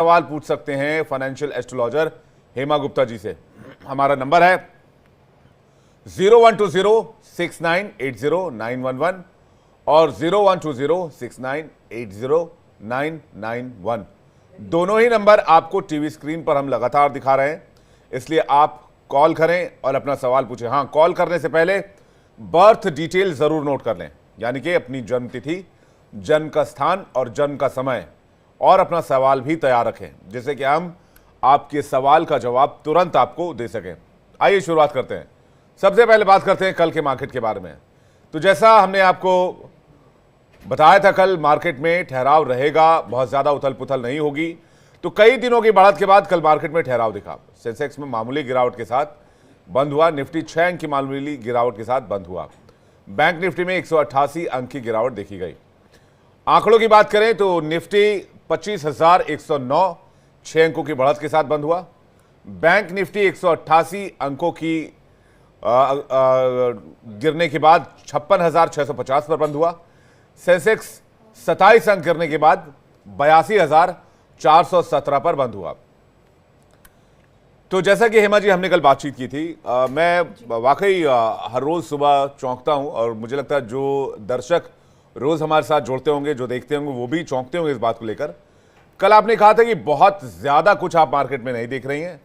सवाल पूछ सकते हैं फाइनेंशियल एस्ट्रोलॉजर हेमा गुप्ता जी से। हमारा नंबर है 012069809111 और 012069809191। दोनों ही नंबर आपको टीवी स्क्रीन पर हम लगातार दिखा रहे हैं, इसलिए आप कॉल करें और अपना सवाल पूछें। हाँ, कॉल करने से पहले बर्थ डिटेल जरूर नोट कर लें, यानी कि अपनी जन्म तिथि, जन्म का स्थान और जन्म का समय, और अपना सवाल भी तैयार रखें, जिससे कि हम आपके सवाल का जवाब तुरंत आपको दे सकें। आइए शुरुआत करते हैं। सबसे पहले बात करते हैं कल के मार्केट के बारे में। तो जैसा हमने आपको बताया था, कल मार्केट में ठहराव रहेगा, बहुत ज़्यादा उथल पुथल नहीं होगी। तो कई दिनों की बढ़त के बाद कल मार्केट में ठहराव दिखा। सेंसेक्स में मामूली गिरावट के साथ बंद हुआ। निफ्टी 6 अंक की मामूली गिरावट के साथ बंद हुआ। बैंक निफ्टी में 188 अंक की गिरावट देखी गई। आंकड़ों की बात करें तो निफ्टी 25,109 6 अंकों की बढ़त के साथ बंद हुआ। बैंक निफ्टी 188 अंकों की गिरने के बाद 56,650 पर बंद हुआ। सेंसेक्स 27 अंक गिरने के बाद 82,417 पर बंद हुआ। तो जैसा कि हेमा जी हमने कल बातचीत की थी, मैं वाकई हर रोज सुबह चौंकता हूं, और मुझे लगता है जो दर्शक रोज हमारे साथ जुड़ते होंगे, जो देखते होंगे, वो भी चौंकते होंगे इस बात को लेकर। कल आपने कहा था कि बहुत ज्यादा कुछ आप मार्केट में नहीं देख रही हैं,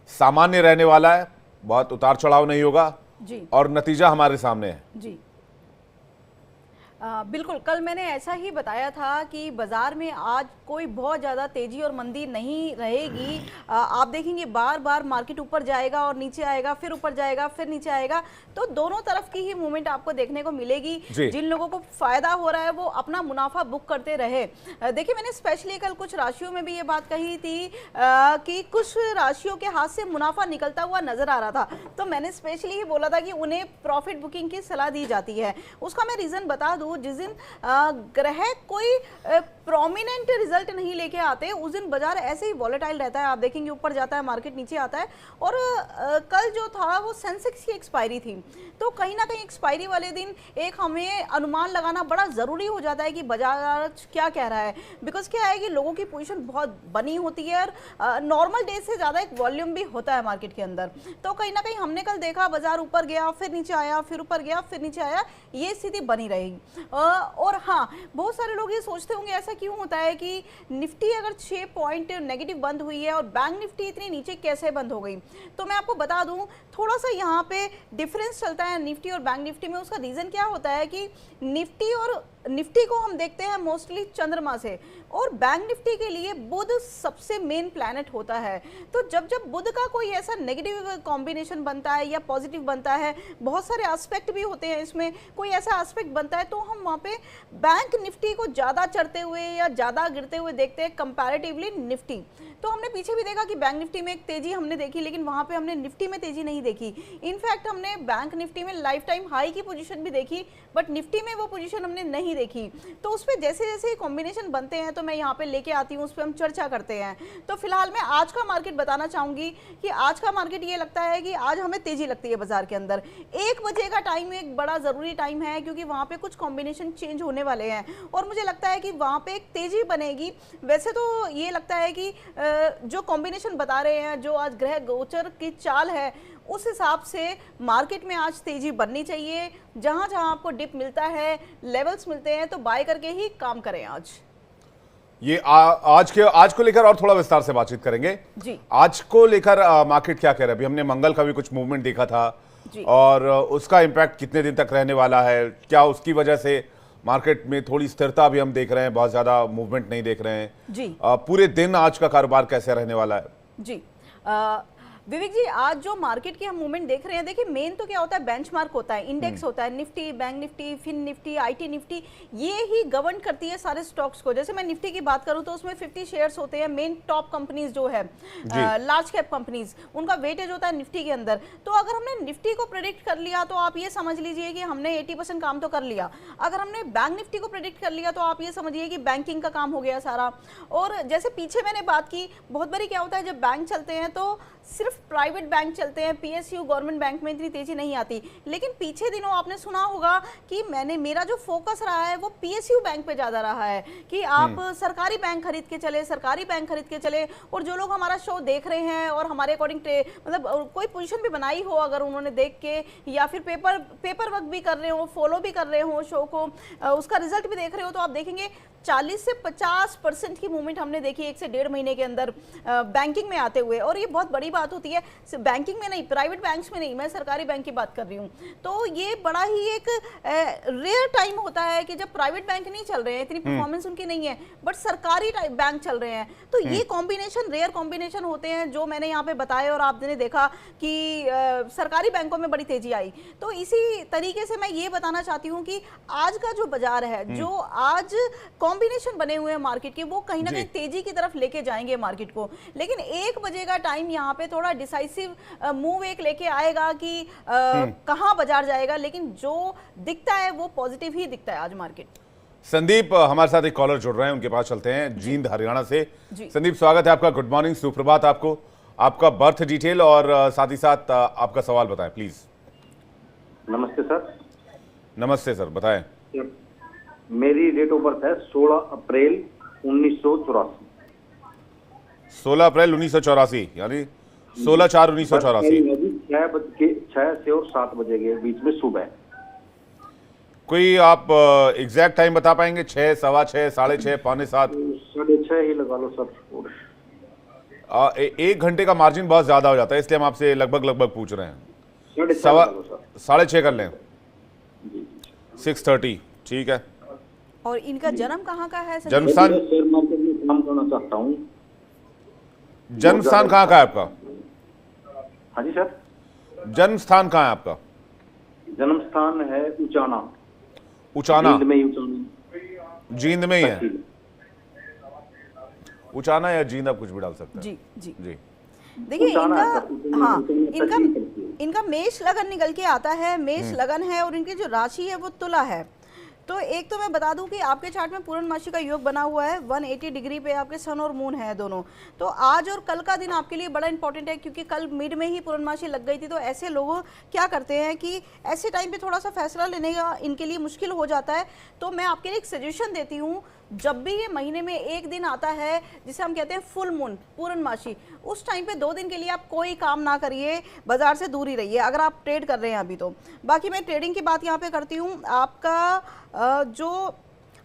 सामान्य रहने वाला है, बहुत उतार चढ़ाव नहीं होगा जी, और नतीजा हमारे सामने है जी। बिल्कुल, कल मैंने ऐसा ही बताया था कि बाजार में आज कोई बहुत ज़्यादा तेज़ी और मंदी नहीं रहेगी। आप देखेंगे बार बार मार्केट ऊपर जाएगा और नीचे आएगा, फिर ऊपर जाएगा, फिर नीचे आएगा। तो दोनों तरफ की ही मूवमेंट आपको देखने को मिलेगी। जिन लोगों को फ़ायदा हो रहा है वो अपना मुनाफा बुक करते रहे। देखिए, मैंने स्पेशली कल कुछ राशियों में भी ये बात कही थी कि कुछ राशियों के हाथ से मुनाफा निकलता हुआ नज़र आ रहा था। तो मैंने स्पेशली ही बोला था कि उन्हें प्रॉफिट बुकिंग की सलाह दी जाती है। उसका मैं रीज़न बता दूँ, जिस दिन ग्रह कोई प्रोमिनेंट रिजल्ट नहीं लेके आते, उस दिन बाजार ऐसे ही वॉलेटाइल रहता है। आप देखेंगे ऊपर जाता है, मार्केट नीचे आता है। और कल जो था वो सेंसेक्स की एक्सपायरी थी, तो कहीं ना कहीं एक्सपायरी वाले दिन एक हमें अनुमान लगाना बड़ा ज़रूरी हो जाता है कि बाजार क्या कह रहा है। बिकॉज क्या है कि लोगों की पोजीशन बहुत बनी होती है और नॉर्मल डे से ज़्यादा एक वॉल्यूम भी होता है मार्केट के अंदर। तो कहीं ना कहीं हमने कल देखा बाजार ऊपर गया, फिर नीचे आया, फिर ऊपर गया, फिर नीचे आया, ये स्थिति बनी रहेगी। और हाँ, बहुत सारे लोग ये सोचते होंगे ऐसा क्यों होता है कि निफ्टी अगर 6 पॉइंट नेगेटिव बंद हुई है और बैंक निफ्टी इतनी नीचे कैसे बंद हो गई। तो मैं आपको बता दूं, थोड़ा सा यहाँ पे डिफरेंस चलता है निफ्टी और बैंक निफ्टी में। उसका रीज़न क्या होता है कि निफ्टी को हम देखते हैं मोस्टली चंद्रमा से, और बैंक निफ्टी के लिए बुध सबसे मेन प्लैनेट होता है। तो जब जब बुध का कोई ऐसा नेगेटिव कॉम्बिनेशन बनता है या पॉजिटिव बनता है, बहुत सारे एस्पेक्ट भी होते हैं इसमें, कोई ऐसा एस्पेक्ट बनता है, तो हम वहाँ पे बैंक निफ्टी को ज़्यादा चढ़ते हुए या ज़्यादा गिरते हुए देखते हैं कंपैरेटिवली निफ्टी। तो हमने पीछे भी देखा कि बैंक निफ्टी में एक तेज़ी हमने देखी, लेकिन वहाँ पे हमने निफ्टी में तेज़ी नहीं देखी। इनफैक्ट हमने बैंक निफ्टी में लाइफ टाइम हाई की पोजीशन भी देखी, बट निफ्टी में वो पोजीशन हमने नहीं देखी। तो उस पर जैसे जैसे कॉम्बिनेशन बनते हैं तो मैं यहाँ पे लेके आती हूँ, उस पर हम चर्चा करते हैं। तो फिलहाल मैं आज का मार्केट बताना चाहूँगी कि आज का मार्केट ये लगता है कि आज हमें तेज़ी लगती है बाजार के अंदर। 1 बजे का टाइम एक बड़ा ज़रूरी टाइम है, क्योंकि वहाँ पे कुछ कॉम्बिनेशन चेंज होने वाले हैं और मुझे लगता है कि वहाँ पे एक तेज़ी बनेगी। वैसे तो ये लगता है कि जो कॉम्बिनेशन बता रहे हैं, जो आज ग्रह गोचर की चाल है, उस हिसाब से मार्केट में आज तेजी बननी चाहिए। जहां जहां आपको डिप मिलता है, लेवल्स मिलते हैं, तो बाय करके ही काम करें। आज ये आज को लेकर और थोड़ा विस्तार से बातचीत करेंगे जी। आज को लेकर मार्केट क्या कह रहा है? अभी हमने मंगल का भी कुछ मूवमेंट देखा था, और उसका इम्पैक्ट कितने दिन तक रहने वाला है, क्या उसकी वजह से मार्केट में थोड़ी स्थिरता भी हम देख रहे हैं, बहुत ज्यादा मूवमेंट नहीं देख रहे हैं जी। पूरे दिन आज का कारोबार कैसे रहने वाला है जी? विवेक जी, आज जो मार्केट की हम मूवमेंट देख रहे हैं, देखिए मेन तो क्या होता है, बेंचमार्क होता है, इंडेक्स होता है, Nifty, bank Nifty, fin Nifty, IT Nifty, ये ही गवर्न करती है सारे स्टॉक्स को। जैसे मैं निफ्टी की बात करूं तो उसमें 50 शेयर्स होते हैं, मेन टॉप कंपनीज जो है, लार्ज कैप कंपनीज, उनका वेटेज होता है निफ्टी के अंदर। तो अगर हमने निफ्टी को प्रेडिक्ट कर लिया तो आप ये समझ लीजिए कि हमने 80% काम तो कर लिया। अगर हमने बैंक निफ्टी को प्रेडिक्ट कर लिया तो आप ये समझिए कि बैंकिंग का काम हो गया सारा। और जैसे पीछे मैंने बात की, बहुत बारी क्या होता है जब बैंक चलते हैं तो सिर्फ सिर्फ प्राइवेट बैंक चलते हैं, पीएसयू गवर्नमेंट बैंक में इतनी तेजी नहीं आती। लेकिन पीछे दिनों आपने सुना होगा कि मेरा जो फोकस रहा है वो पीएसयू बैंक पे ज्यादा रहा है कि आप सरकारी बैंक खरीद के चले, सरकारी बैंक खरीद के चले। और जो लोग हमारा शो देख रहे हैं और हमारे अकॉर्डिंग मतलब कोई पोजीशन भी बनाई हो अगर उन्होंने देख के, या फिर पेपर वर्क भी कर रहे हो, फॉलो भी कर रहे हो शो को, उसका रिजल्ट भी देख रहे हो, तो आप देखेंगे 40 से 50% की मूवमेंट हमने देखी 1 से 1.5 महीने के अंदर बैंकिंग में आते हुए। और ये बहुत बड़ी बात होती है, बैंकिंग में नहीं, प्राइवेट बैंक्स में नहीं, मैं सरकारी बैंक की बात कर रही हूँ। तो ये बड़ा ही एक रेयर टाइम होता है कि जब प्राइवेट बैंक नहीं चल रहे हैं, इतनी परफॉर्मेंस उनकी नहीं है, बट सरकारी बैंक चल रहे हैं। तो ये कॉम्बिनेशन रेयर कॉम्बिनेशन होते हैं जो मैंने यहाँ पे बताए और आपने देखा कि सरकारी बैंकों में बड़ी तेजी आई। तो इसी तरीके से मैं ये बताना चाहती हूँ कि आज का जो बाजार है, जो आज कॉम्बिनेशन बने हुए हैं मार्केट के, वो कहीं ना कहीं तेजी की तरफ लेके जाएंगे मार्केट को। लेकिन 1 बजे का टाइम यहाँ पे थोड़ा डिसाइसिव मूव एक लेके आएगा कि कहाँ बाजार जाएगा, लेकिन जो दिखता है वो पॉजिटिव ही दिखता है आज मार्केट। संदीप हमारे साथ एक कॉलर जुड़ रहे हैं, उनके पास चलते हैं। जींद हरियाणा से। संदीप स्वागत है आपका, गुड मॉर्निंग, सुप्रभात आपको। आपका बर्थ डिटेल और साथ ही साथ आपका सवाल बताएं प्लीज। नमस्ते सर। नमस्ते सर, बताएं। मेरी डेट ऑफ बर्थ है 16 अप्रैल 1984। 16 अप्रैल 1984, यानी 16/4/1984। 6 से और 7 बजे के बीच में सुबह। कोई आप एग्जैक्ट टाइम बता पाएंगे? 6, 6:15, 6:30, 6:45? 6:30 ही लगा लो सर। 1 घंटे का मार्जिन बहुत ज्यादा हो जाता है, इसलिए हम आपसे लगभग पूछ रहे हैं। 6:30 कर लें। 6:30 ठीक है। और इनका जन्म कहाँ का है? जन्म स्थान? शेयर मार्केट में काम करना चाहता हूँ। जन्म स्थान कहाँ का है आपका? हाँ जी सर। जन्म स्थान कहाँ है आपका? जन्म स्थान है उचाना। उचाना? जींद में ही उचाना। जींद में ही है। उचाना या जींद, आप कुछ भी डाल सकते हैं। जी जी जी। देखिए इनका इनका मेष लगन निकल के आता है, मेष लगन है और इनकी जो राशि है वो तुला है। तो एक तो मैं बता दूं कि आपके चार्ट में पूर्णमासी का योग बना हुआ है, 180 डिग्री पे आपके सन और मून है दोनों। तो आज और कल का दिन आपके लिए बड़ा इंपॉर्टेंट है, क्योंकि कल मिड में ही पूर्णमासी लग गई थी। तो ऐसे लोग क्या करते हैं कि ऐसे टाइम पे थोड़ा सा फैसला लेने का इनके लिए मुश्किल हो जाता है। तो मैं आपके लिए एक सजेशन देती हूँ, जब भी ये महीने में एक दिन आता है जिसे हम कहते हैं फुल मून, पूर्णमासी, उस टाइम पे 2 दिन के लिए आप कोई काम ना करिए, बाजार से दूर ही रहिए अगर आप ट्रेड कर रहे हैं अभी तो। बाकी मैं ट्रेडिंग की बात यहाँ पे करती हूँ। आपका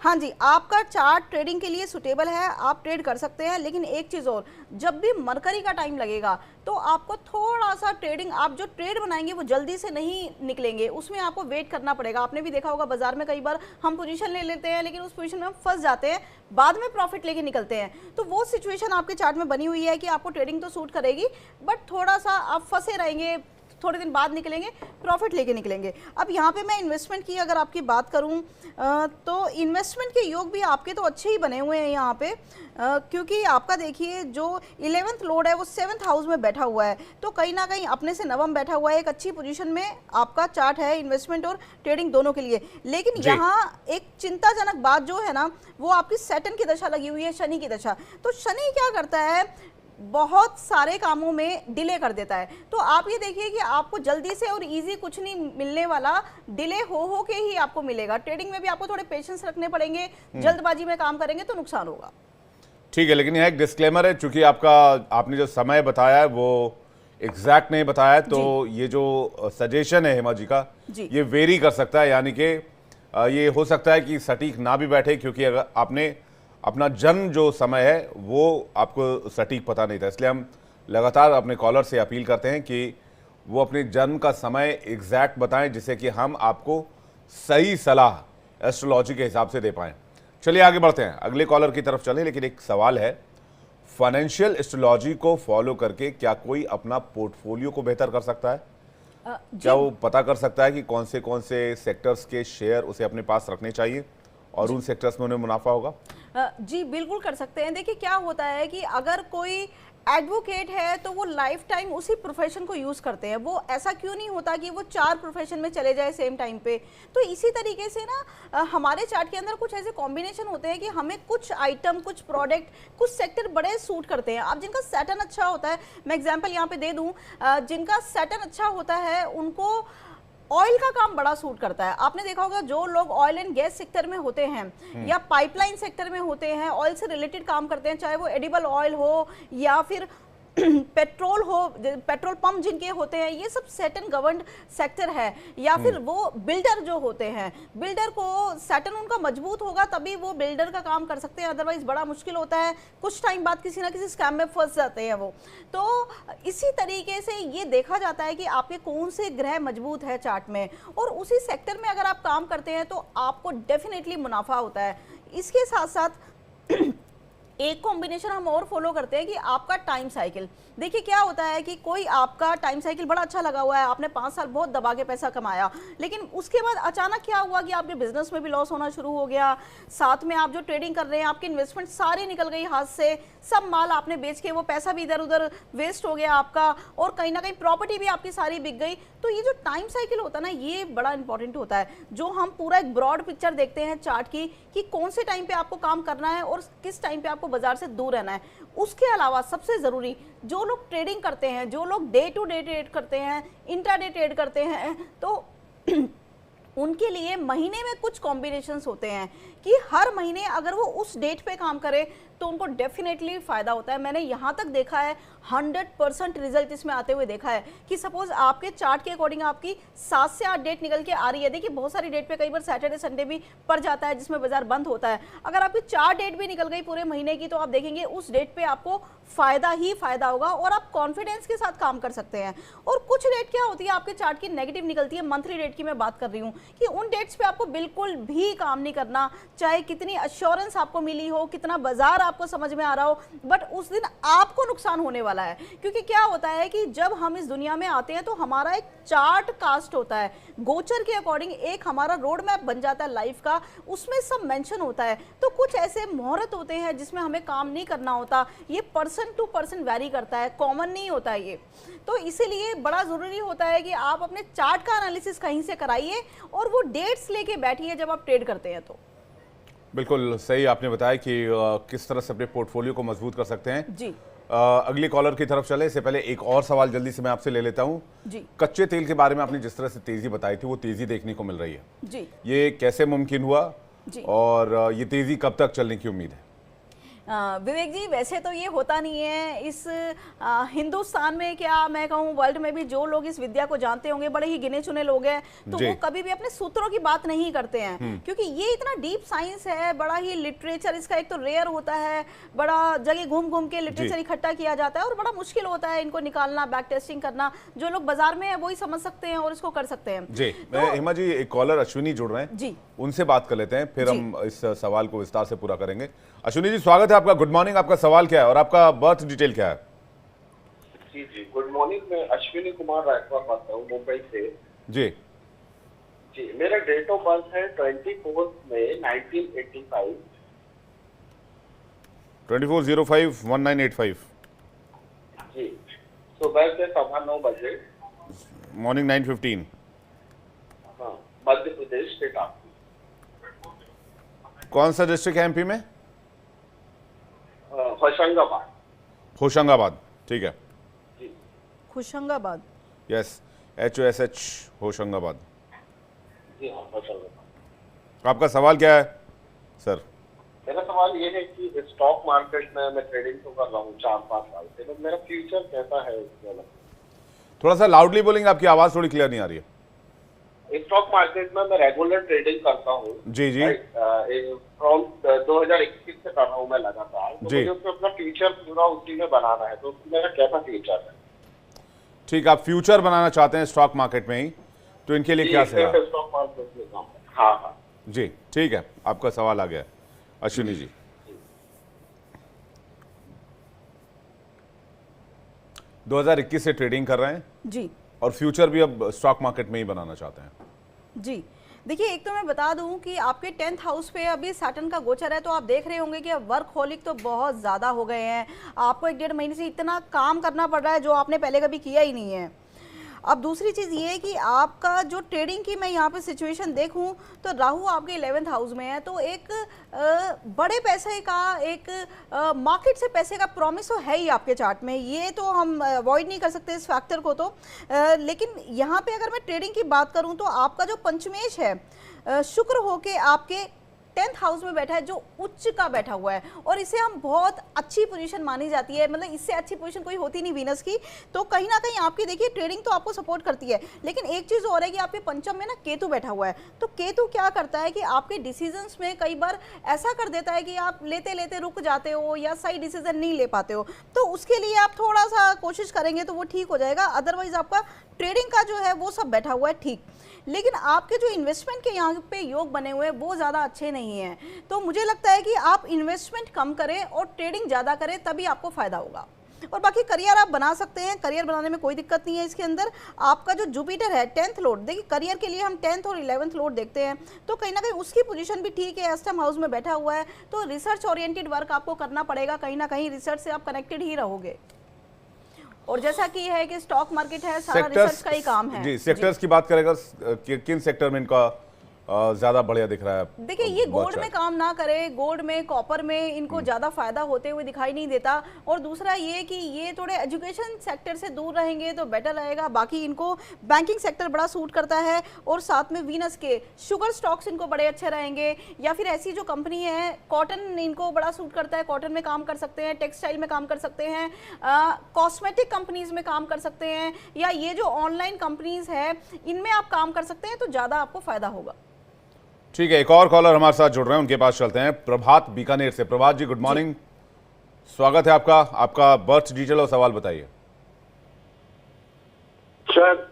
हाँ जी, आपका चार्ट ट्रेडिंग के लिए सुटेबल है, आप ट्रेड कर सकते हैं। लेकिन एक चीज़ और, जब भी मरकरी का टाइम लगेगा तो आपको थोड़ा सा ट्रेडिंग, आप जो ट्रेड बनाएंगे वो जल्दी से नहीं निकलेंगे, उसमें आपको वेट करना पड़ेगा। आपने भी देखा होगा बाजार में कई बार हम पोजीशन ले लेते हैं, लेकिन उस पोजीशन में हम फंस जाते हैं, बाद में प्रॉफिट लेके निकलते हैं। तो वो सिचुएशन आपके चार्ट में बनी हुई है कि आपको ट्रेडिंग तो सूट करेगी, बट थोड़ा सा आप फंसे रहेंगे, थोड़े दिन बाद निकलेंगे, प्रॉफिट लेके निकलेंगे। अब यहाँ पे मैं इन्वेस्टमेंट की अगर आपकी बात करूँ तो इन्वेस्टमेंट के योग भी आपके तो अच्छे ही बने हुए हैं यहाँ पे, क्योंकि आपका देखिए जो 11th लॉर्ड है वो 7th हाउस में बैठा हुआ है। तो कहीं ना कहीं अपने से नवम बैठा हुआ है, एक अच्छी पोजीशन में आपका चार्ट है इन्वेस्टमेंट और ट्रेडिंग दोनों के लिए। लेकिन यहाँ एक चिंताजनक बात जो है ना, वो आपकी सैटर्न की दशा लगी हुई है, शनि की दशा। तो शनि क्या करता है, बहुत सारे कामों में डिले कर देता है। तो आप ये देखिए कि आपको जल्दी से और इजी कुछ नहीं मिलने वाला, डिले हो के ही आपको मिलेगा। ट्रेडिंग में भी आपको थोड़े पेशेंस रखने पड़ेंगे, जल्दबाजी में काम करेंगे तो नुकसान होगा। ठीक है, लेकिन यहाँ एक डिस्क्लेमर है, चूंकि आपने जो समय बताया है वो एग्जैक्ट नहीं बताया है, तो ये जो सजेशन है हेमा जी का, ये वेरी कर सकता है, यानी कि ये हो सकता है कि सटीक ना भी बैठे, क्योंकि अगर आपने अपना जन्म जो समय है वो आपको सटीक पता नहीं था। इसलिए हम लगातार अपने कॉलर से अपील करते हैं कि वो अपने जन्म का समय एग्जैक्ट बताएं, जिससे कि हम आपको सही सलाह एस्ट्रोलॉजी के हिसाब से दे पाएं। चलिए आगे बढ़ते हैं, अगले कॉलर की तरफ चलें। लेकिन एक सवाल है, फाइनेंशियल एस्ट्रोलॉजी को फॉलो करके क्या कोई अपना पोर्टफोलियो को बेहतर कर सकता है? क्या वो पता कर सकता है कि कौन से सेक्टर्स के शेयर उसे अपने पास रखने चाहिए और उन सेक्टर्स में उन्हें मुनाफा होगा? जी बिल्कुल कर सकते हैं। देखिए क्या होता है कि अगर कोई एडवोकेट है तो वो लाइफ टाइम उसी प्रोफेशन को यूज करते हैं, वो ऐसा क्यों नहीं होता कि वो 4 प्रोफेशन में चले जाए सेम टाइम पे। तो इसी तरीके से ना हमारे चार्ट के अंदर कुछ ऐसे कॉम्बिनेशन होते हैं कि हमें कुछ आइटम, कुछ प्रोडक्ट, कुछ सेक्टर बड़े सूट करते हैं। अब जिनका सैटर्न अच्छा होता है, मैं एग्जांपल यहाँ पे दे दूं, जिनका सैटर्न अच्छा होता है उनको ऑयल का काम बड़ा सूट करता है। आपने देखा होगा जो लोग ऑयल एंड गैस सेक्टर में होते हैं या पाइपलाइन सेक्टर में होते हैं, ऑयल से रिलेटेड काम करते हैं, चाहे वो एडिबल ऑयल हो या फिर पेट्रोल हो, पेट्रोल पंप जिनके होते हैं, ये सब सैटर्न गवर्नड सेक्टर है। या फिर वो बिल्डर जो होते हैं, बिल्डर को सैटर्न उनका मजबूत होगा तभी वो बिल्डर का काम कर सकते हैं, अदरवाइज बड़ा मुश्किल होता है, कुछ टाइम बाद किसी ना किसी स्कैम में फंस जाते हैं वो। तो इसी तरीके से ये देखा जाता है कि आपके कौन से ग्रह मजबूत है चार्ट में, और उसी सेक्टर में अगर आप काम करते हैं तो आपको डेफिनेटली मुनाफा होता है। इसके साथ साथ एक कॉम्बिनेशन हम और फॉलो करते हैं कि आपका टाइम साइकिल। देखिए क्या होता है कि कोई आपका टाइम साइकिल बड़ा अच्छा लगा हुआ है, आपने 5 साल बहुत दबा के पैसा कमाया, लेकिन उसके बाद अचानक क्या हुआ कि आपके बिजनेस में भी लॉस होना शुरू हो गया, साथ में आप जो ट्रेडिंग कर रहे हैं आपकी इन्वेस्टमेंट सारी निकल गई हाथ से, सब माल आपने बेच के वो पैसा भी इधर उधर वेस्ट हो गया आपका, और कहीं ना कहीं प्रॉपर्टी भी आपकी सारी बिक गई। तो ये जो टाइम साइकिल होता है ना, ये बड़ा इंपॉर्टेंट होता है, जो हम पूरा एक ब्रॉड पिक्चर देखते हैं चार्ट की कि कौन से टाइम पे आपको काम करना है और किस टाइम पे आपको बाजार से दूर रहना है। उसके अलावा सबसे जरूरी, जो लोग ट्रेडिंग करते हैं, जो लोग डे टू डे ट्रेड करते हैं, इंट्राडे ट्रेड करते हैं, तो उनके लिए महीने में कुछ कॉम्बिनेशंस होते हैं कि हर महीने अगर वो उस डेट पे काम करे तो उनको डेफिनेटली फायदा होता है। मैंने यहाँ तक देखा है 100% रिजल्ट इसमें आते हुए देखा है कि सपोज आपके चार्ट के अकॉर्डिंग आपकी 7 से 8 डेट निकल के आ रही है। देखिए बहुत सारी डेट पे कई बार सैटरडे संडे भी पड़ जाता है जिसमें बाजार बंद होता है। अगर आपकी 4 डेट भी निकल गई पूरे महीने की तो आप देखेंगे उस डेट पे आपको फायदा ही फायदा होगा और आप कॉन्फिडेंस के साथ काम कर सकते हैं। और कुछ डेट क्या होती है आपके चार्ट की नेगेटिव निकलती है, मंथली डेट की मैं बात कर रही हूँ, कि उन डेट्स पे आपको बिल्कुल भी काम नहीं करना, चाहे कितनी अश्योरेंस आपको मिली हो, कितना बाजार आपको समझ में आ रहा हो, बट उस दिन आपको नुकसान होने वाला है। क्योंकि क्या होता है कि जब हम इस दुनिया में आते हैं तो हमारा एक चार्ट कास्ट होता है, गोचर के अकॉर्डिंग एक हमारा रोड मैप बन जाता है लाइफ का, उसमें सब मेंशन होता है। तो कुछ ऐसे मुहूर्त होते हैं जिसमें हमें काम नहीं करना होता, ये पर्सन टू पर्सन वैरी करता है, कॉमन नहीं होता ये। तो इसीलिए बड़ा जरूरी होता है कि आप अपने चार्ट का एनालिसिस कहीं से कराइए और वो डेट्स लेके बैठिए जब आप ट्रेड करते हैं। तो बिल्कुल सही आपने बताया कि किस तरह से अपने पोर्टफोलियो को मजबूत कर सकते हैं जी। अगली कॉलर की तरफ चले इससे पहले एक और सवाल जल्दी से मैं आपसे ले लेता हूं जी। कच्चे तेल के बारे में आपने जिस तरह से तेजी बताई थी वो तेजी देखने को मिल रही है जी। ये कैसे मुमकिन हुआ जी। और ये तेजी कब तक चलने की उम्मीद है? विवेक जी, वैसे तो ये होता नहीं है इस हिंदुस्तान में, क्या मैं कहूँ वर्ल्ड में भी जो लोग इस विद्या को जानते होंगे बड़े ही गिने चुने लोग हैं, तो वो कभी भी अपने सूत्रों की बात नहीं करते हैं, क्योंकि ये इतना डीप साइंस है, बड़ा ही लिटरेचर इसका एक तो रेयर होता है, बड़ा जगह घूम घूम के लिटरेचर इकट्ठा किया जाता है और बड़ा मुश्किल होता है इनको निकालना, बैक टेस्टिंग करना। जो लोग बाजार में है वही समझ सकते हैं और इसको कर सकते हैं। जी, मैं हेमा जी, एक कॉलर अश्विनी जुड़ रहे हैं जी, उनसे बात कर लेते हैं, फिर हम इस सवाल को विस्तार से पूरा करेंगे। अश्विनी जी स्वागत है आपका, गुड मॉर्निंग। आपका सवाल क्या है और आपका बर्थ डिटेल क्या है? जी जी, गुड मॉर्निंग। मैं अश्विनी कुमार रायकवार बात कर रहा हूँ मुंबई से। जी जी, मेरा डेट ऑफ बर्थ है 24 मई 1985। 24051985 जी, सुबह के 9:15 बजे, मॉर्निंग 9:15। हाँ, मध्य प्रदेश स्टेट आपकी। कौन सा डिस्ट्रिक्ट है एमपी में? होशंगाबाद। होशंगाबाद, ठीक है। जी, होशंगाबाद, यस, HOSH, होशंगाबाद। जी हाँ, होशंगाबाद। आपका सवाल क्या है सर? मेरा सवाल ये है कि स्टॉक मार्केट में मैं ट्रेडिंग तो कर रहा हूँ 4-5 साल से, तो मेरा फ्यूचर कैसा है इसमें? थोड़ा सा लाउडली बोलेंगे, आपकी आवाज थोड़ी क्लियर नहीं आ रही है। स्टॉक मार्केट में मैं रेगुलर ट्रेडिंग करता हूँ। जी जी, फ्रॉम 2021 से कर रहा हूँ मैं लगातार, तो मुझे उसमें अपना फ्यूचर पूरा उसी में बनाना है, तो मेरा कैसा फ्यूचर है? ठीक, आप फ्यूचर बनाना चाहते हैं स्टॉक मार्केट में ही, तो इनके लिए क्या सलाह? स्टॉक मार्केट में काम है। हाँ हाँ जी, ठीक है, आपका सवाल आ गया अश्विनी जी। 2021 से ट्रेडिंग कर रहे हैं जी, और फ्यूचर भी अब स्टॉक मार्केट में ही बनाना चाहते हैं। जी। देखिए, एक तो मैं बता दूं कि आपके 10th हाउस पे अभी सैटर्न का गोचर है, तो आप देख रहे होंगे कि वर्कहोलिक तो बहुत ज़्यादा हो गए हैं। आपको 1-1.5 महीने से इतना काम करना पड़ रहा है जो आपने पहले कभी किया ही नहीं है। अब दूसरी चीज़ ये है कि आपका जो ट्रेडिंग की मैं यहाँ पे सिचुएशन देखूँ तो राहु आपके 11th हाउस में है, तो एक बड़े पैसे का एक मार्केट से पैसे का प्रॉमिस तो है ही आपके चार्ट में, ये तो हम अवॉइड नहीं कर सकते इस फैक्टर को। तो लेकिन यहाँ पे अगर मैं ट्रेडिंग की बात करूँ तो आपका जो पंचमेश है शुक्र होके आपके 10th हाउस में बैठा है, जो उच्च का बैठा हुआ है, और इसे हम बहुत अच्छी पोजीशन मानी जाती है, मतलब इससे अच्छी पोजीशन कोई होती नहीं वीनस की। तो कहीं ना कहीं आपकी देखिए ट्रेडिंग तो आपको सपोर्ट करती है, लेकिन एक चीज़ और है कि आपके पंचम में ना केतु बैठा हुआ है। तो केतु क्या करता है कि आपके डिसीजंस में कई बार ऐसा कर देता है कि आप लेते लेते रुक जाते हो या सही डिसीजन नहीं ले पाते हो। तो उसके लिए आप थोड़ा सा कोशिश करेंगे तो वो ठीक हो जाएगा, अदरवाइज आपका ट्रेडिंग का जो है वो सब बैठा हुआ है ठीक। लेकिन आपके जो इन्वेस्टमेंट के यहाँ पे योग बने हुए हैं वो ज़्यादा अच्छे नहीं हैं, तो मुझे लगता है कि आप इन्वेस्टमेंट कम करें और ट्रेडिंग ज़्यादा करें, तभी आपको फ़ायदा होगा। और बाकी करियर आप बना सकते हैं, करियर बनाने में कोई दिक्कत नहीं है। इसके अंदर आपका जो जुपिटर है 10th लॉर्ड, देखिए करियर के लिए हम 10th और 11th लॉर्ड देखते हैं, तो कहीं ना कहीं उसकी पोजीशन भी ठीक है, अष्टम हाउस में बैठा हुआ है। तो रिसर्च ओरिएंटेड वर्क आपको करना पड़ेगा, कहीं ना कहीं रिसर्च से आप कनेक्टेड ही रहोगे। और जैसा कि है कि स्टॉक मार्केट है, सारा रिसर्च का ही काम है। जी, सेक्टर्स की बात करेगा, किन सेक्टर में इनका ज्यादा बढ़िया दिख रहा है? देखिए, ये गोल्ड में काम ना करे, गोल्ड में कॉपर में इनको ज्यादा फायदा होते हुए दिखाई नहीं देता। और दूसरा ये कि ये थोड़े एजुकेशन सेक्टर से दूर रहेंगे तो बेटर रहेगा। बाकी इनको बैंकिंग सेक्टर बड़ा सूट करता है, और साथ में वीनस के शुगर स्टॉक्स इनको बड़े अच्छे रहेंगे, या फिर ऐसी जो कंपनी है कॉटन इनको बड़ा सूट करता है, कॉटन में काम कर सकते हैं, टेक्सटाइल में काम कर सकते हैं, कॉस्मेटिक कंपनीज में काम कर सकते हैं, या ये जो ऑनलाइन कंपनीज है इनमें आप काम कर सकते हैं, तो ज्यादा आपको फायदा होगा। ठीक है, एक और कॉलर हमारे साथ जुड़ रहे हैं, उनके पास चलते हैं। प्रभात बीकानेर से। प्रभात जी, गुड मॉर्निंग, स्वागत है आपका। आपका बर्थ डिटेल और सवाल बताइए। Sir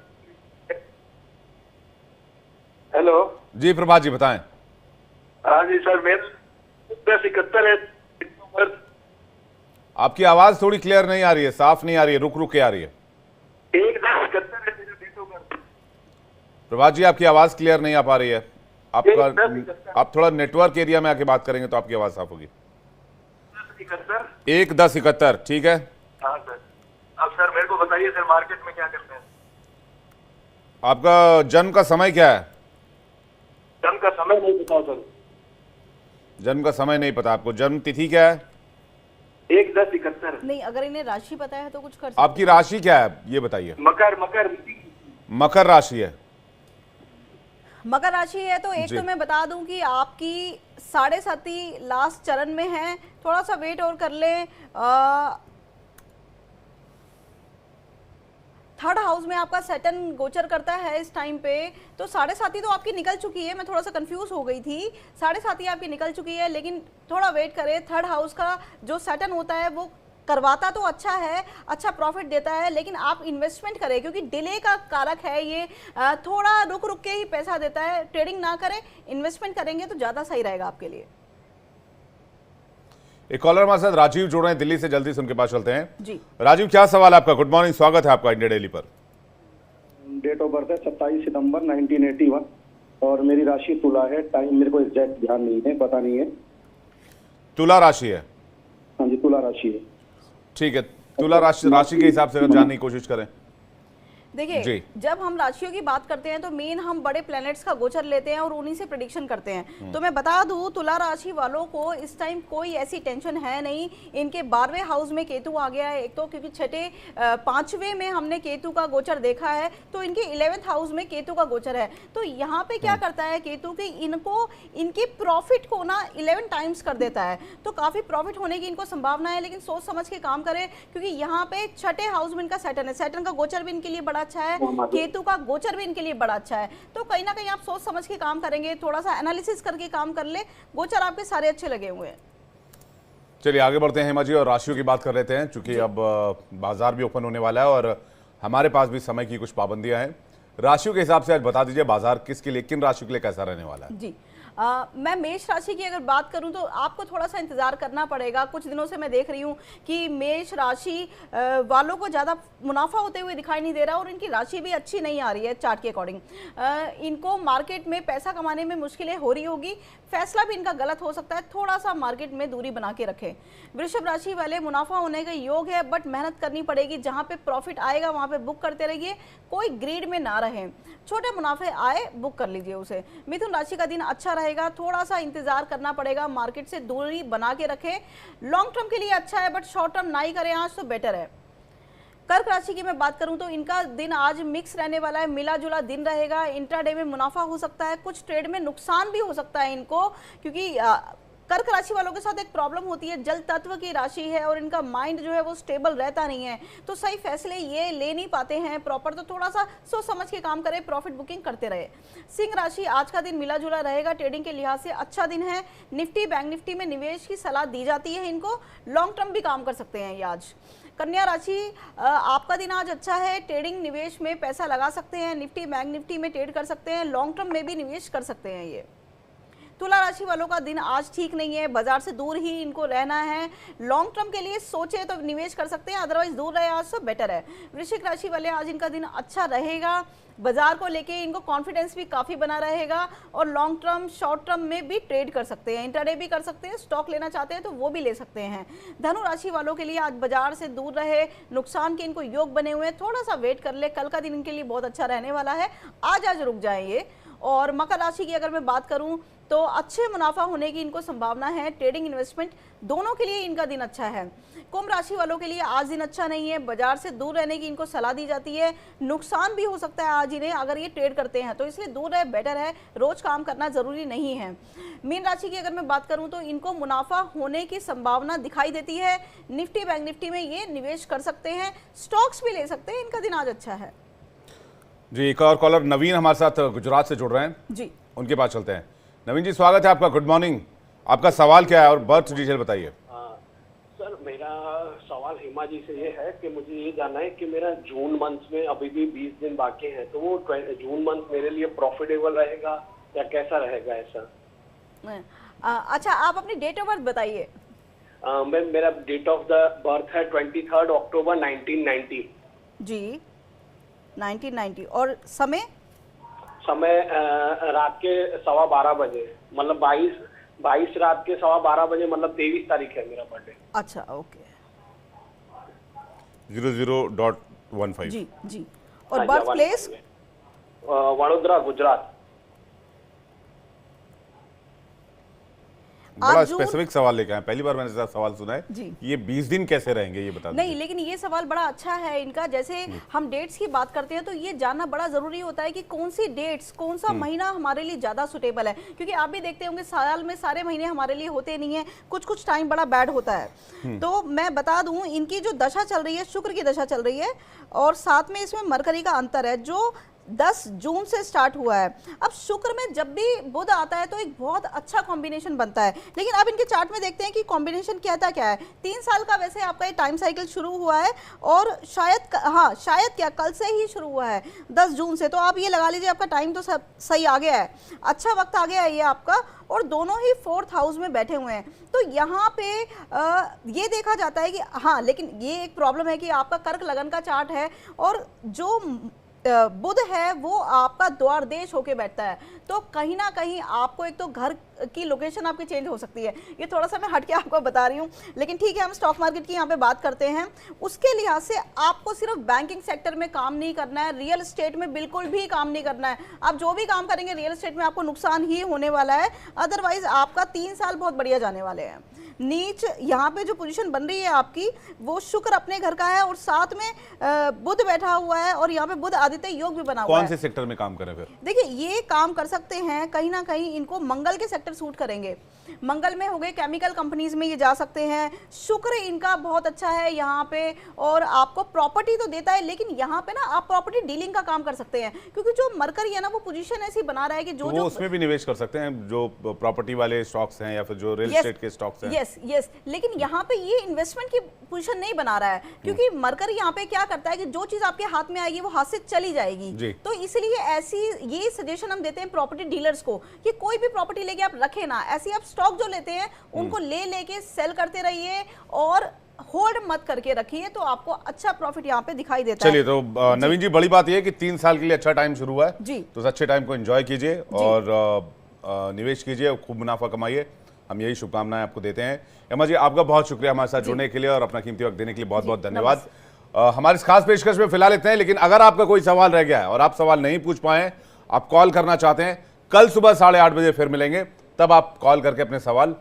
hello. जी प्रभात जी, बताएं। हाँ जी सर, मेरा 71 है। आपकी आवाज थोड़ी क्लियर नहीं आ रही है, साफ नहीं आ रही है, रुक रुक के आ रही है। 1-10-71 है मेरा डेट ऑफ बर्थ। प्रभात जी, आपकी आवाज क्लियर नहीं आ पा रही है। आप थोड़ा नेटवर्क एरिया में आके बात करेंगे तो आपकी आवाज साफ होगी। 1-10-71, ठीक है। हाँ सर। अब सर मेरे को बताइए सर, मार्केट में क्या करते हैं? आपका जन्म का समय क्या है? जन्म का समय नहीं पता सर। जन्म का समय नहीं पता आपको। जन्म तिथि क्या है? 1-10-71। नहीं, अगर इन्हें राशि पता है तो कुछ कर सकते हैं। आपकी राशि क्या है ये बताइए। मकर राशि है। मकर राशि है, तो एक तो मैं बता दूं कि आपकी 7.5 लास्ट चरण में है, थोड़ा सा वेट और कर लें। 3rd हाउस में आपका सैटर्न गोचर करता है इस टाइम पे, तो 7.5 तो आपकी निकल चुकी है। मैं थोड़ा सा कंफ्यूज हो गई थी, 7.5 आपकी निकल चुकी है, लेकिन थोड़ा वेट करें। 3rd हाउस का जो सैटर्न होता है वो करवाता तो अच्छा है, अच्छा प्रॉफिट देता है, लेकिन आप इन्वेस्टमेंट करें क्योंकि डिले का कारक है ये, थोड़ा रुक रुक के ही पैसा देता है। ट्रेडिंग ना करें, इन्वेस्टमेंट करेंगे तो ज़्यादा सही रहेगा आपके लिए। एक कॉलर हमारे साथ राजीव जुड़ रहे हैं दिल्ली से, जल्दी से उनके पास चलते हैं। जी राजीव, क्या सवाल है आपका? गुड मॉर्निंग, स्वागत है आपका इंडिया डेली पर। डेट ऑफ बर्थ है 27 सितंबर 1981 और मेरी राशि तुला है। टाइम मेरे को एग्जैक्ट ध्यान नहीं है, पता नहीं है। तुला राशि है? हाँ जी, तुला राशि है। ठीक है, तुला राशि के हिसाब से अगर जानने की कोशिश करें। देखिए, जब हम राशियों की बात करते हैं तो मेन हम बड़े प्लैनेट्स का गोचर लेते हैं और उन्हीं से प्रेडिक्शन करते हैं। तो मैं बता दूं, तुला राशि वालों को इस टाइम कोई ऐसी टेंशन है नहीं। इनके 12वें हाउस में केतु आ गया है, एक तो क्योंकि 5वें में हमने केतु का गोचर देखा है, तो इनके 11th हाउस में केतु का गोचर है। तो यहाँ पे क्या करता है केतु कि इनको इनके प्रॉफिट को ना 11 टाइम्स कर देता है, तो काफी प्रॉफिट होने की इनको संभावना है, लेकिन सोच समझ के काम करें क्योंकि यहाँ पे 6ठे हाउस में इनका सैटर्न है। सैटर्न का गोचर भी इनके लिए बड़ा अच्छा है, केतु का गोचर भी इनके लिए बड़ा अच्छा है। तो कहीं ना कहीं आप सोच समझ के काम करेंगे, थोड़ा सा एनालिसिस करके काम कर ले, गोचर आपके सारे अच्छे लगे हुए हैं। चलिए आगे बढ़ते हैं हेमा जी और राशियों की बात कर लेते हैं, क्योंकि अब बाजार भी ओपन होने वाला है और हमारे पास भी समय की कुछ पाबंदियां हैं। राशियों के हिसाब से आज बता दीजिए बाजार किसके लिए, किन राशियों के लिए कैसा रहने वाला है? जी, मैं मेष राशि की अगर बात करूं तो आपको थोड़ा सा इंतजार करना पड़ेगा। कुछ दिनों से मैं देख रही हूं कि मेष राशि वालों को ज़्यादा मुनाफा होते हुए दिखाई नहीं दे रहा और इनकी राशि भी अच्छी नहीं आ रही है चार्ट के अकॉर्डिंग। इनको मार्केट में पैसा कमाने में मुश्किलें हो रही होगी, फैसला भी इनका गलत हो सकता है, थोड़ा सा मार्केट में दूरी बना के रखें। वृषभ राशि वाले मुनाफा होने का योग है, बट मेहनत करनी पड़ेगी। जहाँ पे प्रॉफिट आएगा वहाँ पे बुक करते रहिए, कोई ग्रीड में ना रहें। छोटे मुनाफे आए बुक कर लीजिए उसे। मिथुन राशि का दिन अच्छा रहेगा, थोड़ा सा इंतजार करना पड़ेगा, मार्केट से दूरी बना के रखें। लॉन्ग टर्म के लिए अच्छा है, बट शॉर्ट टर्म ना ही करें आज तो बेटर है। कर्क राशि की मैं बात करूं तो इनका दिन आज मिक्स रहने वाला है, मिला जुला दिन रहेगा। इंट्राडे में मुनाफा हो सकता है, कुछ ट्रेड में नुकसान भी हो सकता है इनको, क्योंकि कर्क राशि वालों के साथ एक प्रॉब्लम होती है, जल तत्व की राशि है और इनका माइंड जो है वो स्टेबल रहता नहीं है, तो सही फैसले ये ले नहीं पाते हैं प्रॉपर। तो थोड़ा सा सोच समझ के काम करें, प्रॉफिट बुकिंग करते रहे। सिंह राशि आज का दिन मिला जुला रहेगा, ट्रेडिंग के लिहाज से अच्छा दिन है। निफ्टी बैंक निफ्टी में निवेश की सलाह दी जाती है इनको, लॉन्ग टर्म भी काम कर सकते हैं ये आज। कन्या राशि आपका दिन आज अच्छा है, ट्रेडिंग निवेश में पैसा लगा सकते हैं, निफ्टी बैंक निफ्टी में ट्रेड कर सकते हैं, लॉन्ग टर्म में भी निवेश कर सकते हैं ये। तुला राशि वालों का दिन आज ठीक नहीं है, बाजार से दूर ही इनको रहना है। लॉन्ग टर्म के लिए सोचे तो निवेश कर सकते हैं, अदरवाइज दूर रहे आज तो बेटर है। वृश्चिक राशि वाले आज इनका दिन अच्छा रहेगा, बाजार को लेके इनको कॉन्फिडेंस भी काफ़ी बना रहेगा और लॉन्ग टर्म शॉर्ट टर्म में भी ट्रेड कर सकते हैं, इंट्राडे भी कर सकते हैं, स्टॉक लेना चाहते हैं तो वो भी ले सकते हैं। धनु राशि वालों के लिए आज बाजार से दूर रहे, नुकसान के इनको योग बने हुए हैं, थोड़ा सा वेट कर ले, कल का दिन इनके लिए बहुत अच्छा रहने वाला है, आज रुक जाए ये। और मकर राशि की अगर मैं बात करूं तो अच्छे मुनाफा होने की इनको संभावना है, ट्रेडिंग इन्वेस्टमेंट दोनों के लिए इनका दिन अच्छा है। कुंभ राशि वालों के लिए आज दिन अच्छा नहीं है, बाजार से दूर रहने की इनको सलाह दी जाती है, नुकसान भी हो सकता है आज इन्हें अगर ये ट्रेड करते हैं, तो इसलिए दूर रहे बेटर है, रोज काम करना जरूरी नहीं है। मीन राशि की अगर मैं बात करूं तो इनको मुनाफा होने की संभावना दिखाई देती है, निफ्टी बैंक निफ्टी में ये निवेश कर सकते हैं, स्टॉक्स भी ले सकते हैं, इनका दिन आज अच्छा है। जी, एक और कॉलर नवीन हमारे साथ गुजरात से जुड़ रहे हैं जी, उनके पास चलते हैं। नवीन जी, स्वागत है आपका, गुड मॉर्निंग। आपका सवाल क्या है और बर्थ डिटेल बताइए। सर, मेरा सवाल हिमा जी से ये है कि मुझे ये जानना है कि मेरा जून मंथ में अभी भी 20 दिन बाकी हैं, तो वो जून मंथ मेरे लिए प्रॉफिटेबल रहेगा या कैसा रहेगा ऐसा? अच्छा, आप अपनी डेट ऑफ बर्थ बताइए। मैम, मेरा डेट ऑफ द बर्थ है 23 अक्टूबर 1990। जी, 1990। और समय? समय रात के 12:15 बजे, मतलब 22 रात के 12:15 बजे, मतलब 23 तारीख है मेरा बर्थडे। अच्छा, ओके। 00.15। जी जी। और बर्थ प्लेस? वडोदरा, गुजरात। बड़ा स्पेसिफिक सवाल लेके आए, पहली बार मैंने ऐसा सवाल सुना है। जी। ये 20 दिन कैसे रहेंगे ये बता दीजिए। नहीं, लेकिन ये सवाल बड़ा अच्छा है इनका। जैसे हम डेट्स की बात करते हैं तो ये जानना बड़ा जरूरी होता है कि कौन सी डेट्स, कौन सा महीना हमारे लिए ज्यादा सुटेबल है, क्योंकि आप भी देखते होंगे साल में सारे महीने हमारे लिए होते नहीं है, कुछ कुछ टाइम बड़ा बैड होता है। तो मैं बता दूं, इनकी जो दशा चल रही है, शुक्र की दशा चल रही है और साथ में इसमें मरकरी का अंतर है जो 10 जून से स्टार्ट हुआ है। अब शुक्र में जब भी बुध आता है तो एक बहुत अच्छा कॉम्बिनेशन बनता है, लेकिन अब इनके चार्ट में देखते हैं कि कॉम्बिनेशन कहता क्या है। 3 साल का वैसे आपका ये टाइम साइकिल शुरू हुआ है और शायद क्या कल से ही शुरू हुआ है 10 जून से, तो आप ये लगा लीजिए आपका टाइम तो सब सही आ गया है, अच्छा वक्त आ गया है ये आपका। और दोनों ही 4th हाउस में बैठे हुए हैं, तो यहाँ पे ये देखा जाता है कि हाँ, लेकिन ये एक प्रॉब्लम है कि आपका कर्क लगन का चार्ट है और जो बुध है वो आपका द्वार देश होके बैठता है, तो कहीं ना कहीं आपको एक तो घर की लोकेशन आपकी चेंज हो सकती है। ये थोड़ा सा मैं हट के आपको बता रही हूँ, लेकिन ठीक है, हम स्टॉक मार्केट की यहाँ पे बात करते हैं। उसके लिहाज से आपको सिर्फ बैंकिंग सेक्टर में काम नहीं करना है, रियल एस्टेट में बिल्कुल भी काम नहीं करना है। आप जो भी काम करेंगे रियल एस्टेट में आपको नुकसान ही होने वाला है, अदरवाइज आपका 3 साल बहुत बढ़िया जाने वाले हैं। नीच यहाँ पे जो पोजीशन बन रही है आपकी, वो शुक्र अपने घर का है और साथ में बुध बैठा हुआ है और यहाँ पे बुध आदित्य योग भी बना हुआ है। कौन से सेक्टर में काम करें फिर? देखिए, ये काम कर सकते हैं, कहीं ना कहीं इनको मंगल के सेक्टर सूट करेंगे। मंगल में हो गए, केमिकल कंपनीज में ये जा सकते हैं। शुक्र इनका बहुत अच्छा है यहाँ पे, और आपको प्रॉपर्टी तो देता है, लेकिन यहाँ पे ना आप प्रॉपर्टी डीलिंग का काम कर सकते हैं, क्योंकि जो मरकरी है ना वो पोजीशन ऐसी बना रहा है कि तो वो उसमें भी निवेश कर सकते हैं, जो प्रॉपर्टी वाले स्टॉक्स हैं या फिर जो रियल एस्टेट के स्टॉक्स हैं। यस, लेकिन यहाँ पे ये इन्वेस्टमेंट की पोजीशन नहीं बना रहा है, क्योंकि मरकरी यहाँ पे क्या करता है कि जो चीज आपके हाथ में आएगी वो हाथ से चली जाएगी। तो इसलिए ऐसी ये सजेशन हम देते हैं प्रॉपर्टी डीलर्स को कि कोई भी प्रॉपर्टी लेके आप रखे ना, ऐसी आप स्टॉक जो लेते हैं उनको लेके सेल करते रहिए और होल्ड मत करके रखिए, तो आपको अच्छा प्रॉफिट यहाँ पे दिखाई देता है। चलिए, तो नवीन जी, बड़ी बात यह है कि 3 साल के लिए अच्छा टाइम शुरू हुआ है जी, तो उस अच्छे टाइम को एंजॉय कीजिए और निवेश कीजिए, खूब मुनाफा कमाइए। हम यही शुभकामनाएं आपको देते हैं। एमा जी, आपका बहुत शुक्रिया हमारे साथ जुड़ने के लिए और अपना कीमती वक्त देने के लिए बहुत बहुत धन्यवाद। हमारी इस खास पेशकश में फिलहाल इतना है, लेकिन अगर आपका कोई सवाल रह गया है और आप सवाल नहीं पूछ पाए, आप कॉल करना चाहते हैं, कल सुबह 8:30 बजे फिर मिलेंगे, तब आप कॉल करके अपने सवाल